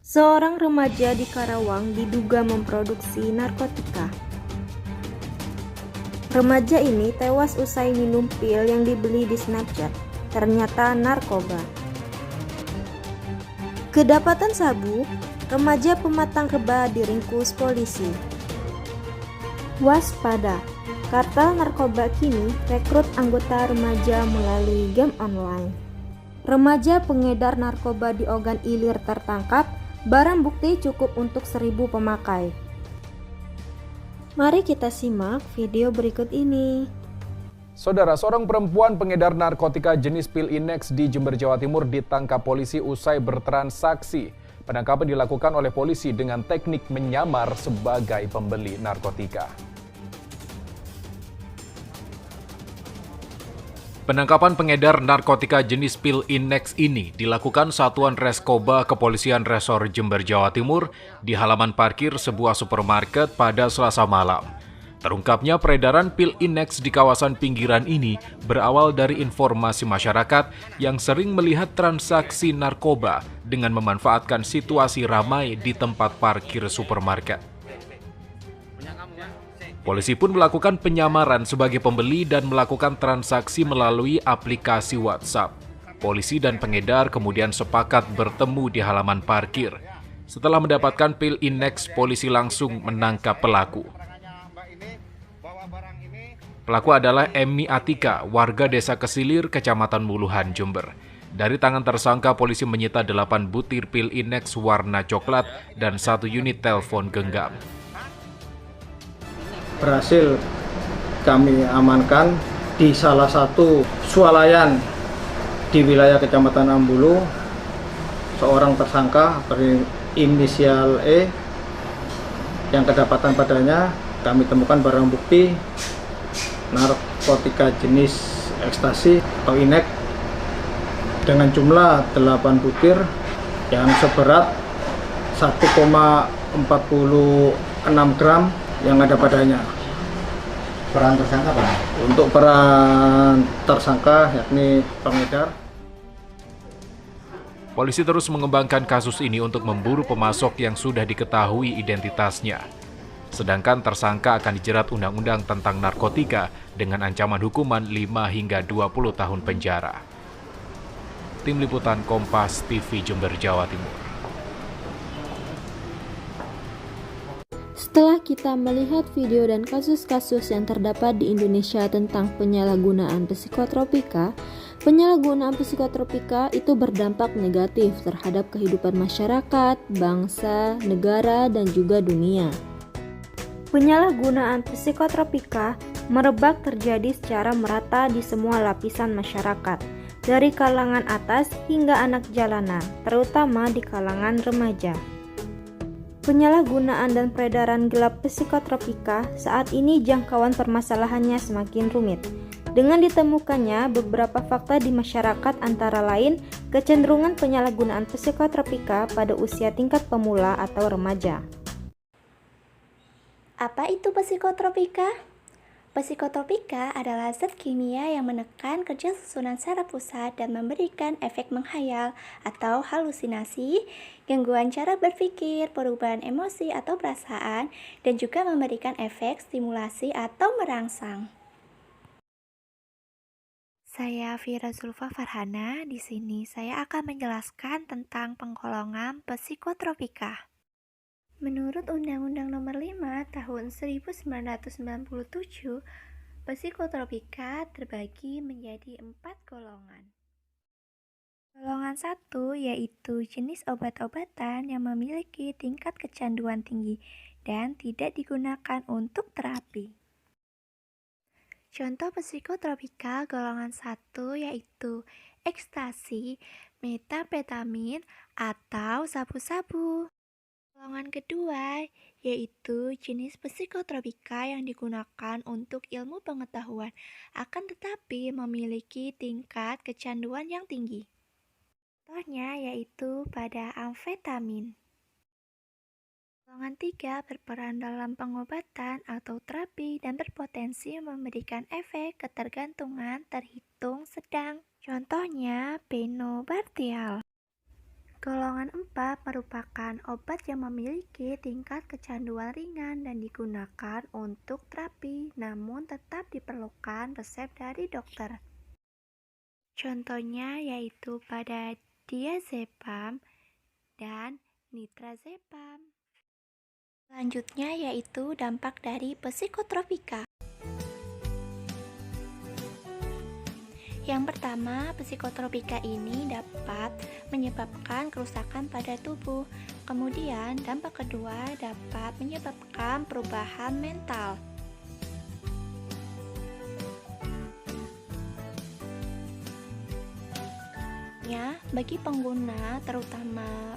Seorang remaja di Karawang diduga memproduksi narkotika. Remaja ini tewas usai minum pil yang dibeli di Snapchat. Ternyata narkoba. Kedapatan sabu, remaja pematang reba diringkus polisi. Waspada, kartel narkoba kini rekrut anggota remaja melalui game online. Remaja pengedar narkoba di Ogan Ilir tertangkap. Barang bukti cukup untuk 1.000 pemakai. Mari kita simak video berikut ini. Saudara, seorang perempuan pengedar narkotika jenis pil Inex di Jember, Jawa Timur ditangkap polisi usai bertransaksi. Penangkapan dilakukan oleh polisi dengan teknik menyamar sebagai pembeli narkotika. Penangkapan pengedar narkotika jenis pil Inex ini dilakukan Satuan Reskoba Kepolisian Resor Jember, Jawa Timur di halaman parkir sebuah supermarket pada Selasa malam. Terungkapnya peredaran pil Inex di kawasan pinggiran ini berawal dari informasi masyarakat yang sering melihat transaksi narkoba dengan memanfaatkan situasi ramai di tempat parkir supermarket. Polisi pun melakukan penyamaran sebagai pembeli dan melakukan transaksi melalui aplikasi WhatsApp. Polisi dan pengedar kemudian sepakat bertemu di halaman parkir. Setelah mendapatkan pil Inex, polisi langsung menangkap pelaku. Pelaku adalah Emi Atika, warga Desa Kesilir, Kecamatan Muluhan, Jember. Dari tangan tersangka, polisi menyita 8 butir pil Inex warna coklat dan 1 unit telepon genggam. Berhasil kami amankan di salah satu swalayan di wilayah Kecamatan Ambulu. Seorang tersangka berinisial E yang kedapatan padanya kami temukan barang bukti narkotika jenis ekstasi atau Inex dengan jumlah 8 butir yang seberat 1,46 gram yang ada padanya. Peran tersangka apa? Untuk peran tersangka yakni pengedar. Polisi terus mengembangkan kasus ini untuk memburu pemasok yang sudah diketahui identitasnya. Sedangkan tersangka akan dijerat Undang-Undang tentang narkotika dengan ancaman hukuman 5 hingga 20 tahun penjara. Tim Liputan Kompas TV Jember, Jawa Timur. Setelah kita melihat video dan kasus-kasus yang terdapat di Indonesia tentang penyalahgunaan psikotropika, penyalahgunaan psikotropika itu berdampak negatif terhadap kehidupan masyarakat, bangsa, negara, dan juga dunia. Penyalahgunaan psikotropika merebak terjadi secara merata di semua lapisan masyarakat, dari kalangan atas hingga anak jalanan, terutama di kalangan remaja. Penyalahgunaan dan peredaran gelap psikotropika saat ini jangkauan permasalahannya semakin rumit. Dengan ditemukannya beberapa fakta di masyarakat antara lain kecenderungan penyalahgunaan psikotropika pada usia tingkat pemula atau remaja. Apa itu psikotropika? Psikotropika adalah zat kimia yang menekan kerja susunan saraf pusat dan memberikan efek menghayal atau halusinasi, gangguan cara berpikir, perubahan emosi atau perasaan, dan juga memberikan efek stimulasi atau merangsang. Saya Vira Zulfa Farhana. Di sini saya akan menjelaskan tentang penggolongan psikotropika. Menurut Undang-Undang Nomor 5 Tahun 1997, psikotropika terbagi menjadi 4 golongan. Golongan 1 yaitu jenis obat-obatan yang memiliki tingkat kecanduan tinggi dan tidak digunakan untuk terapi. Contoh psikotropika golongan 1 yaitu ekstasi, metamfetamin, atau sabu-sabu. Golongan kedua yaitu jenis psikotropika yang digunakan untuk ilmu pengetahuan, akan tetapi memiliki tingkat kecanduan yang tinggi. Contohnya yaitu pada amfetamin. Golongan 3 berperan dalam pengobatan atau terapi dan berpotensi memberikan efek ketergantungan terhitung sedang. Contohnya pentobarbital. Golongan 4 merupakan obat yang memiliki tingkat kecanduan ringan dan digunakan untuk terapi, namun tetap diperlukan resep dari dokter. Contohnya yaitu pada diazepam dan nitrazepam. Selanjutnya yaitu dampak dari psikotropika. Yang pertama, psikotropika ini dapat menyebabkan kerusakan pada tubuh. Kemudian, dampak kedua dapat menyebabkan perubahan mental. Bagi pengguna, terutama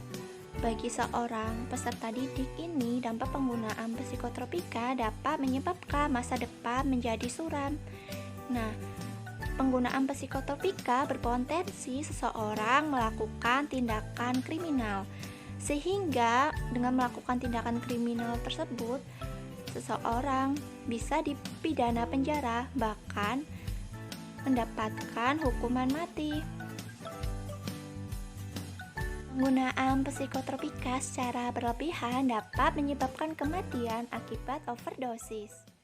bagi seorang peserta didik ini, dampak penggunaan psikotropika dapat menyebabkan masa depan menjadi suram. Penggunaan psikotropika berpotensi seseorang melakukan tindakan kriminal, sehingga dengan melakukan tindakan kriminal tersebut, seseorang bisa dipidana penjara, bahkan mendapatkan hukuman mati. Penggunaan psikotropika secara berlebihan dapat menyebabkan kematian akibat overdosis.